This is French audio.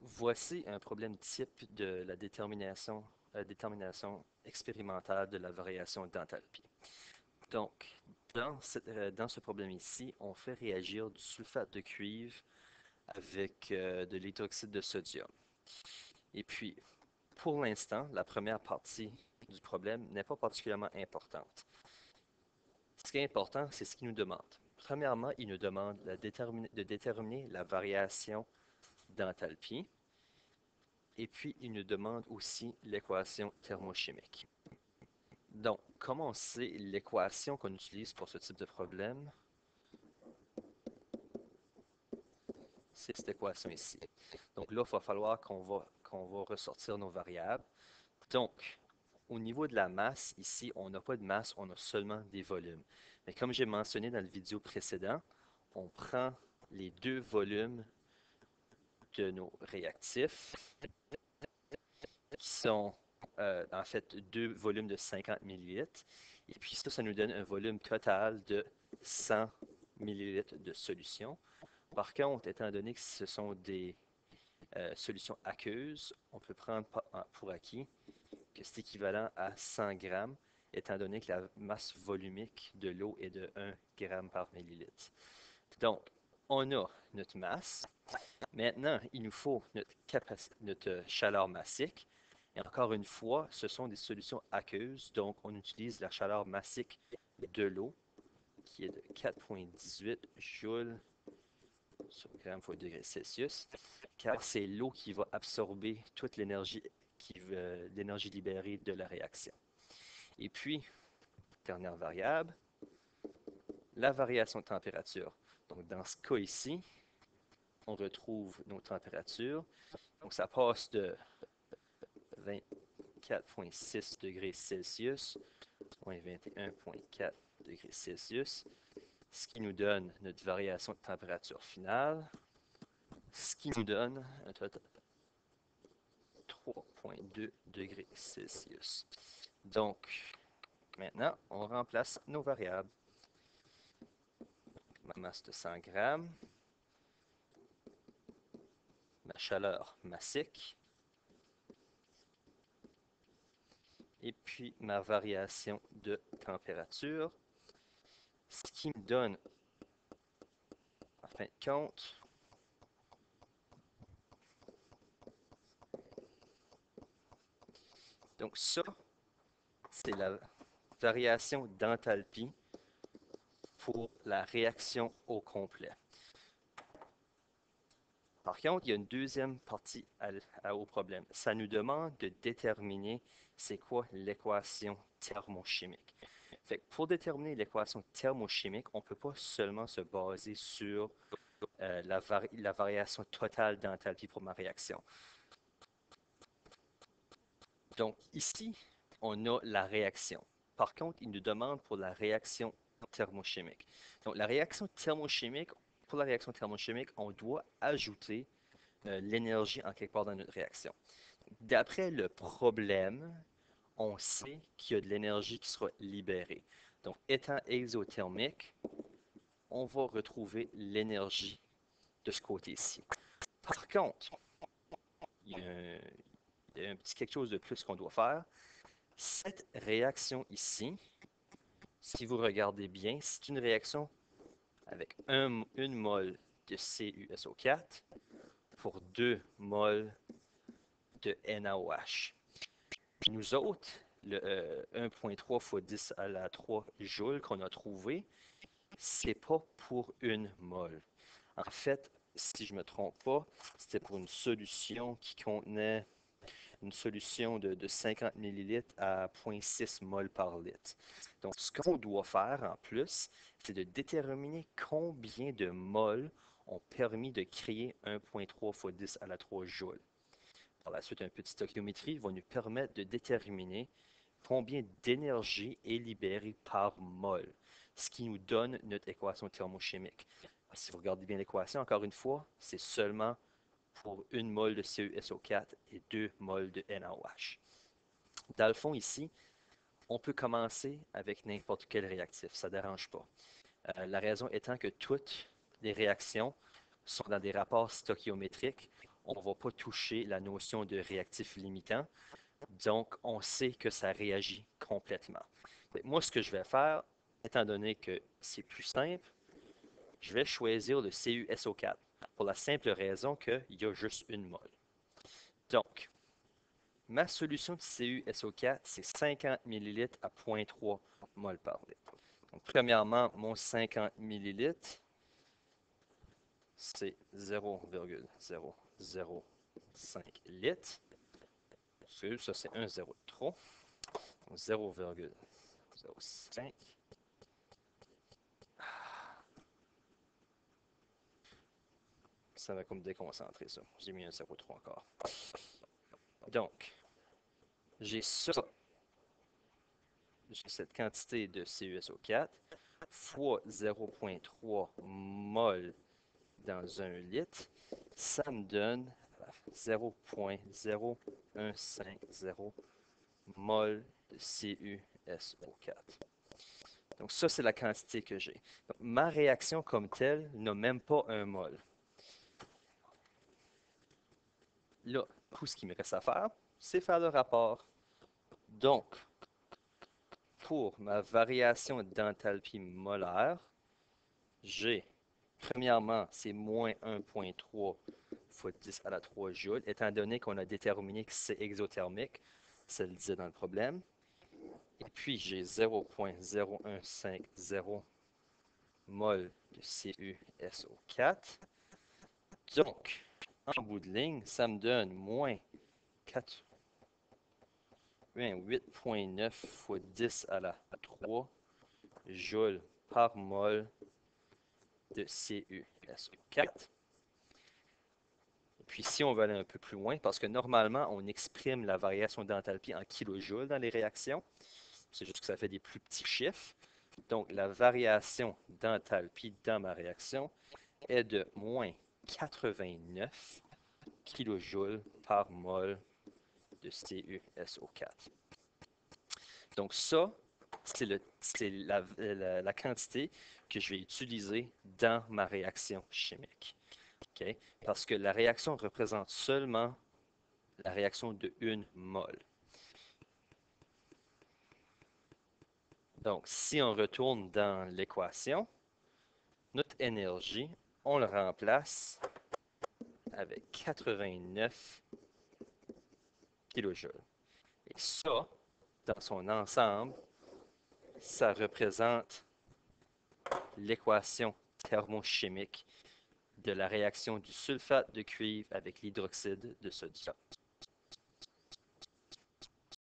Voici un problème type de la détermination expérimentale de la variation d'enthalpie. Donc, dans ce problème ici, on fait réagir du sulfate de cuivre avec de l'hydroxyde de sodium. Et puis, pour l'instant, la première partie du problème n'est pas particulièrement importante. Ce qui est important, c'est ce qu'il nous demande. Premièrement, il nous demande de déterminer la variation d'enthalpie. Et puis, il nous demande aussi l'équation thermochimique. Donc, comment on sait l'équation qu'on utilise pour ce type de problème? C'est cette équation ici. Donc là, il va falloir qu'on va ressortir nos variables. Donc, au niveau de la masse, ici, on n'a pas de masse, on a seulement des volumes. Mais comme j'ai mentionné dans le vidéo précédent, on prend les deux volumes de nos réactifs, qui sont en fait deux volumes de 50 millilitres. Et puis ça nous donne un volume total de 100 millilitres de solution. Par contre, étant donné que ce sont des solutions aqueuses, on peut prendre pour acquis que c'est équivalent à 100 grammes, étant donné que la masse volumique de l'eau est de 1 gramme par millilitre. Donc, on a notre masse. Maintenant, il nous faut notre chaleur massique. Et encore une fois, ce sont des solutions aqueuses, donc on utilise la chaleur massique de l'eau, qui est de 4,18 joules sur gramme fois degré Celsius, car c'est l'eau qui va absorber toute l'énergie libérée de la réaction. Et puis, dernière variable, la variation de température. Donc, dans ce cas ici, on retrouve nos températures. Donc, ça passe de 24,6 degrés Celsius moins 21,4 degrés Celsius, ce qui nous donne notre variation de température finale, ce qui nous donne un total de 3,2 degrés Celsius. Donc, maintenant, on remplace nos variables. Ma masse de 100 grammes, ma chaleur massique, et puis ma variation de température, ce qui me donne, en fin de compte, donc ça, c'est la variation d'enthalpie pour la réaction au complet. Par contre, il y a une deuxième partie au problème. Ça nous demande de déterminer c'est quoi l'équation thermochimique. Fait que pour déterminer l'équation thermochimique, on ne peut pas seulement se baser sur la variation totale d'enthalpie pour ma réaction. Donc ici, on a la réaction. Par contre, il nous demande pour la réaction thermochimique. Donc la réaction thermochimique, pour la réaction thermochimique, on doit ajouter l'énergie en quelque part dans notre réaction. D'après le problème, on sait qu'il y a de l'énergie qui sera libérée. Donc, étant exothermique, on va retrouver l'énergie de ce côté-ci. Par contre, il y a un petit quelque chose de plus qu'on doit faire. Cette réaction ici, si vous regardez bien, c'est une réaction avec une mole de CuSO4 pour 2 moles de NaOH. Nous autres, le 1,3 fois 10 à la 3 joules qu'on a trouvé, c'est pas pour une mole. En fait, si je ne me trompe pas, c'était pour une solution qui contenait une solution de 50 millilitres à 0,6 mol par litre. Donc, ce qu'on doit faire en plus, c'est de déterminer combien de moles ont permis de créer 1,3 fois 10 à la 3 joules. Par la suite, un peu de stoichiométrie va nous permettre de déterminer combien d'énergie est libérée par mol, ce qui nous donne notre équation thermochimique. Si vous regardez bien l'équation, encore une fois, c'est seulement pour une mol de CuSO4 et 2 mols de NaOH. Dans le fond, ici, on peut commencer avec n'importe quel réactif, ça ne dérange pas. La raison étant que toutes les réactions sont dans des rapports stoichiométriques. on ne va pas toucher la notion de réactif limitant. Donc, on sait que ça réagit complètement. Moi, ce que je vais faire, étant donné que c'est plus simple, je vais choisir le CuSO4 pour la simple raison qu'il y a juste une mole. Donc, ma solution de CuSO4, c'est 50 ml à 0,3 mol par litre. Donc, premièrement, mon 50 ml, c'est 0,005 litres. Ça, c'est un zéro de trop. 0,05. Ça va comme déconcentrer ça. J'ai mis un 0,3 encore. Donc, j'ai ça, j'ai cette quantité de CuSO4 fois 0,3 mol dans un litre. Ça me donne 0,0150 mol de CuSO4. Donc ça, c'est la quantité que j'ai. Ma réaction comme telle n'a même pas un mol. Là, tout ce qu'il me reste à faire, c'est faire le rapport. Donc, pour ma variation d'enthalpie molaire, j'ai, premièrement, c'est moins 1,3 fois 10 à la 3 joules, étant donné qu'on a déterminé que c'est exothermique, ça le disait dans le problème. Et puis, j'ai 0,0150 mol de CuSO4. Donc, en bout de ligne, ça me donne moins 8,9 fois 10 à la 3 joules par mol de CuSO4. Et puis si on veut aller un peu plus loin, parce que normalement, on exprime la variation d'enthalpie en kilojoules dans les réactions, c'est juste que ça fait des plus petits chiffres. Donc, la variation d'enthalpie dans ma réaction est de moins 89 kilojoules par mol de CuSO4. Donc ça, c'est la quantité que je vais utiliser dans ma réaction chimique. Okay? Parce que la réaction représente seulement la réaction de 1 mol. Donc, si on retourne dans l'équation, notre énergie, on le remplace avec 89 kJ. Et ça, dans son ensemble, ça représente l'équation thermochimique de la réaction du sulfate de cuivre avec l'hydroxyde de sodium.